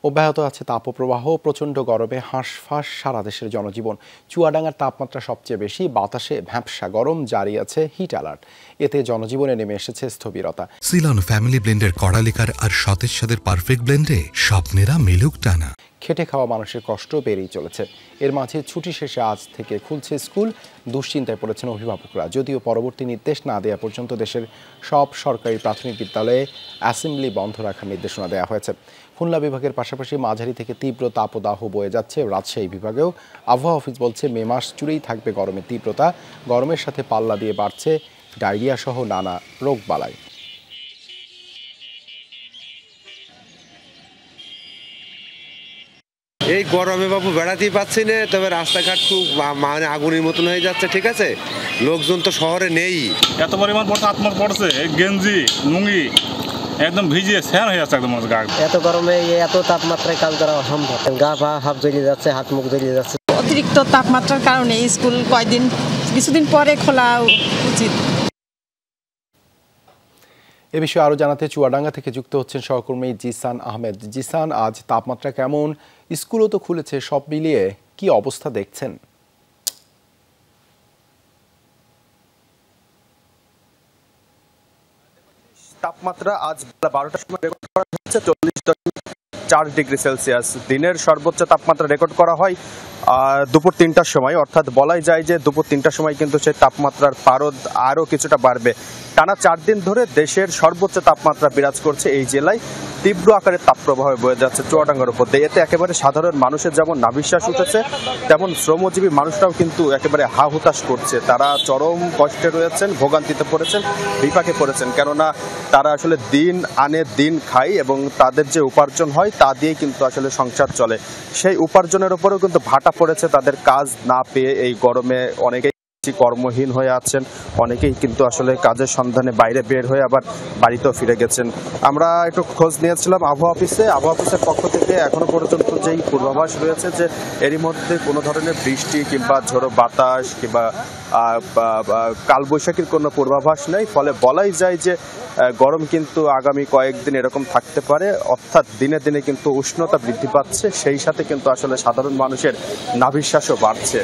অব্যাহত আছে তাপপ্রবাহ, প্রচণ্ড গরমে হাঁসফাঁস সারা দেশের জনজীবন। চুয়াডাঙ্গার তাপমাত্রা সবচেয়ে বেশি, বাতাসে ভ্যাপসা গরম, জারি আছে হিট অ্যালার্ট। এতে জনজীবনে নেমে এসেছে স্থবিরতা। সিলন ফ্যামিলি ব্লেন্ডের কড়ালিকার আর সতেজ সাদের পারফেক্ট ব্লেন্ডে স্বপ্নেরা মিলুক টানা। খেটে খাওয়া মানুষের কষ্ট বেড়েই চলেছে। এর মাঝে ছুটি শেষে আজ থেকে খুলছে স্কুল। দুশ্চিন্তায় পড়েছেন অভিভাবকরা। যদিও পরবর্তী নির্দেশ না দেওয়া পর্যন্ত দেশের সব সরকারি প্রাথমিক বিদ্যালয়ে অ্যাসেম্বলি বন্ধ রাখার নির্দেশনা দেওয়া হয়েছে। খুলনা বিভাগের পাশাপাশি মাঝারি থেকে তীব্র তাপদাহ বয়ে যাচ্ছে রাজশাহী বিভাগেও। আবহাওয়া অফিস বলছে মে মাস জুড়েই থাকবে গরমের তীব্রতা। গরমের সাথে পাল্লা দিয়ে বাড়ছে ডায়রিয়া সহ নানা রোগবালাই। এই গরমে বাবু বেড়াতেই পাচ্ছি না, তবে রাস্তাঘাট খুব মানে আগুনের মতন হয়ে যাচ্ছে। ঠিক আছে, লোকজন তো শহরে নেই। এত পরিমাণ তাপমাত্রা পড়ছে, গেঞ্জি লুঙ্গি একদম ভিজিয়ে স্যান হয়ে যাচ্ছে একদম গা। এত গরমে এত তাপমাত্রায় কাজ করা অসম্ভব। গা পা হাফ জ্বলিয়ে যাচ্ছে, হাত মুখ জ্বলিয়ে যাচ্ছে। অতিরিক্ত তাপমাত্রার কারণে স্কুল কিছুদিন পরে খোলা উচিত। এ বিষয়ে আরও জানাতে চুয়াডাঙ্গা থেকে যুক্ত হচ্ছেন সহকর্মী জিসান আহমেদ। জিসান, আজ তাপমাত্রা কেমন? স্কুলও তো খুলেছে, সব মিলিয়ে কি অবস্থা দেখছেন? তাপমাত্রা আজ 12টার সময় রেকর্ড করা হচ্ছে 40.4 ডিগ্রি সেলসিয়াস। দিনের সর্বোচ্চ তাপমাত্রা রেকর্ড করা হয় দুপুর 3টার সময়, অর্থাৎ বলাই যায় যে দুপুর 3টার সময় কিন্তু সেই তাপমাত্রার পারদ আরও কিছুটা বাড়বে। টানা 4 দিন ধরে দেশের সর্বোচ্চ তাপমাত্রা বিরাজ করছে এই জেলায়। তীব্র আকারে তাপপ্রবাহে বয়ে যাচ্ছে চুয়াডাঙ্গার উপর দিয়ে। এতে একেবারে সাধারণ মানুষের যেমন নাভিশ্বাস উঠেছে, তেমন শ্রমজীবী মানুষরাও কিন্তু একেবারে হা হুতাশ করছে। তারা চরম কষ্টে রয়েছেন, ভোগান্তিতে পড়েছেন, বিপাকে পড়েছেন। কেননা তারা আসলে দিন আনে দিন খায় এবং তাদের যে উপার্জন হয় তা দিয়ে কিন্তু আসলে সংসার চলে। সেই উপার্জনের উপরেও কিন্তু ভাটা পড়েছে তাদের। কাজ না পেয়ে এই গরমে অনেকেই কর্মহীন হয়ে আছেন, অনেকেই কিন্তু আসলে কাজের সন্ধানে বাইরে বের হয়ে আবার বাড়িতেও ফিরে গেছেন। আমরা একটু খোঁজ নিয়েছিলাম আবহাওয়া অফিসে। আবহাওয়া অফিসের পক্ষ থেকে এখনো পর্যন্ত যেই পূর্বাভাস রয়েছে যে এরই মধ্যে কোনো ধরনের বৃষ্টি কিংবা ঝোড়ো বাতাস কিংবা কালবৈশাখীর কোনো পূর্বাভাস নেই। ফলে বলাই যায় যে গরম কিন্তু আগামী কয়েকদিন এরকম থাকতে পারে। অর্থাৎ দিনে দিনে কিন্তু উষ্ণতা বৃদ্ধি পাচ্ছে, সেই সাথে কিন্তু আসলে সাধারণ মানুষের নাভিশ্বাসও বাড়ছে।